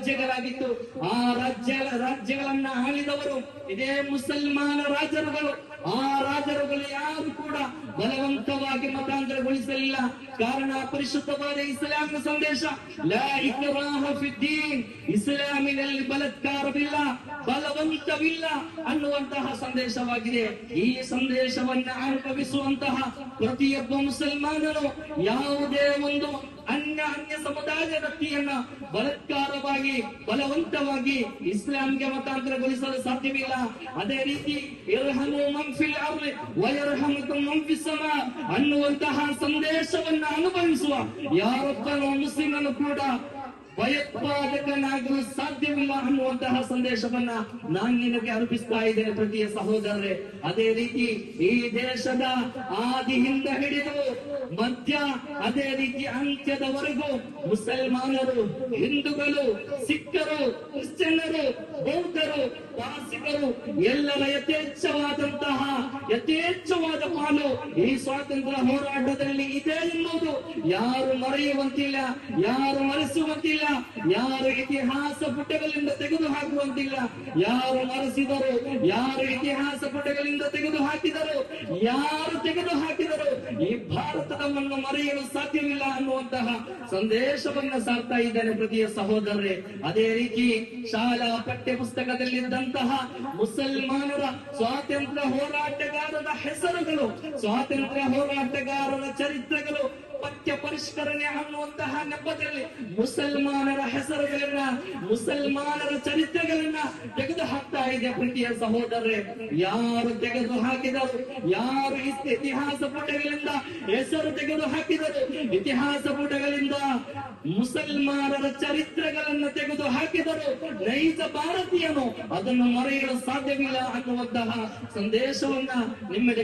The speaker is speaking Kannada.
ರಾಜ್ಯಗಳಾಗಿತ್ತು. ಆ ರಾಜ್ಯಗಳನ್ನ ಆಳಿದವರು ಇದೇ ಮುಸಲ್ಮಾನ ರಾಜರುಗಳು. ಆ ರಾಜರುಗಳು ಯಾರು ಕೂಡ ಬಲವಂತವಾಗಿ ಮತಾಂತರಗೊಳಿಸಲಿಲ್ಲ. ಕಾರಣ ಪರಿಶುದ್ಧವಾದ ಇಸ್ಲಾಂನ ಸಂದೇಶ, ಲಾ ಇಕ್ರಾಹ ಫಿದ್ದೀನ್, ಇಸ್ಲಾಮಿನಲ್ಲಿ ಬಲಾತ್ಕಾರವಿಲ್ಲ, ಬಲವಂತವಿಲ್ಲ ಅನ್ನುವಂತಹ ಸಂದೇಶವಾಗಿದೆ. ಈ ಸಂದೇಶವನ್ನ ಅನುಭವಿಸುವಂತಹ ಪ್ರತಿಯೊಬ್ಬ ಮುಸಲ್ಮಾನರು ಯಾವುದೇ ಒಂದು ಅನ್ಯ ಸಮುದಾಯದ ವ್ಯಕ್ತಿಯನ್ನ ಬಲಾತ್ಕಾರವಾಗಿ ಬಲವಂತವಾಗಿ ಇಸ್ಲಾಂಗೆ ಮತಾಂತರಗೊಳಿಸಲು ಸಾಧ್ಯವಿಲ್ಲ. ಅದೇ ರೀತಿ ಇರ್ಹಮು ಮನ್ ಫಿಲ್ ಅರ್ದಿ ವಯರ್ಹಮುಕುಂ ಮನ್ ಫಿಸ್ ಸಮಾ ಅನ್ನುವಂತಹ ಸಂದೇಶವನ್ನ ಅನುಭವಿಸುವ ಯಾರೊಬ್ಬನು ಮುಸ್ಲಿಮನು ಕೂಡ ಭಯೋತ್ಪಾದಕನಾಗಲು ಸಾಧ್ಯವಿಲ್ಲ ಅನ್ನುವಂತಹ ಸಂದೇಶವನ್ನ ನಾನು ನಿನಗೆ ಅರ್ಪಿಸ್ತಾ ಇದ್ದೇನೆ ಪ್ರೀತಿಯ ಸಹೋದರರೇ. ಅದೇ ರೀತಿ ಈ ದೇಶದ ಆದಿಯಿಂದ ಹಿಡಿದು ಮಧ್ಯ, ಅದೇ ರೀತಿ ಅಂತ್ಯದವರೆಗೂ ಮುಸಲ್ಮಾನರು, ಹಿಂದೂಗಳು, ಸಿಖ್ಖರು, ಕ್ರಿಶ್ಚಿಯನ್ನರು, ಬೌದ್ಧರು, ಪಾರ್ಸಿಕರು ಎಲ್ಲರ ಯಥೇಚ್ಛವಾದ ಪಾಲು ಈ ಸ್ವಾತಂತ್ರ್ಯ ಹೋರಾಟದಲ್ಲಿ ಇದೆ ಎನ್ನುವುದು ಯಾರು ಮರೆಯುವಂತಿಲ್ಲ, ಯಾರು ಮರೆಸುವಂತಿಲ್ಲ, ಯಾರು ಇತಿಹಾಸ ಪುಟಗಳಿಂದ ತೆಗೆದು ಹಾಕುವಂತಿಲ್ಲ. ಯಾರು ಮರೆಸಿದರು, ಯಾರು ಇತಿಹಾಸ ಪುಟಗಳಿಂದ ತೆಗೆದು ಹಾಕಿದರು, ಯಾರು ತೆಗೆದು ಹಾಕಿದರು, ಈ ಭಾರತದ ಮಣ್ಣು ಮರೆಯಲು ಸಾಧ್ಯವಿಲ್ಲ ಅನ್ನುವಂತಹ ಸಂದೇಶವನ್ನ ಸಾರ್ತಾ ಇದ್ದೇನೆ ಪ್ರೀತಿಯ ಸಹೋದರರೇ. ಅದೇ ರೀತಿ ಶಾಲಾ ಪಠ್ಯ ಪುಸ್ತಕದಲ್ಲಿದ್ದಂತಹ ಮುಸಲ್ಮಾನರ ಸ್ವಾತಂತ್ರ್ಯ ಹೋರಾಟಗಾರರ ಹೆಸರುಗಳು, ಸ್ವಾತಂತ್ರ್ಯ ಹೋರಾಟಗಾರರ ಚರಿತ್ರೆಗಳು ಪಠ್ಯ ಪರಿಷ್ಕರಣೆ ಅನ್ನುವಂತಹ ನೆಪದಲ್ಲಿ ಮುಸಲ್ಮಾನರ ಹೆಸರುಗಳನ್ನ, ಮುಸಲ್ಮಾನರ ಚರಿತ್ರೆಗಳನ್ನ ತೆಗೆದು ಹಾಕ್ತಾ ಇದೆ ಪ್ರೀತಿಯ ಸಹೋದರರೇ. ಯಾರು ತೆಗೆದು ಹಾಕಿದರು, ಯಾರು ಇತಿಹಾಸ ಪುಟಗಳಿಂದ ಹೆಸರು ತೆಗೆದು ಹಾಕಿದರು, ಇತಿಹಾಸ ಪುಟಗಳಿಂದ ಮುಸಲ್ಮಾನರ ಚರಿತ್ರೆಗಳನ್ನು ತೆಗೆದು ಹಾಕಿದರು, ನೈಜ ಭಾರತೀಯನು ಅದನ್ನು ಮರೆಯಲು ಸಾಧ್ಯವಿಲ್ಲ ಅನ್ನುವಂತಹ ಸಂದೇಶವನ್ನ ನಿಮ್ಮೆಡೆಗೆ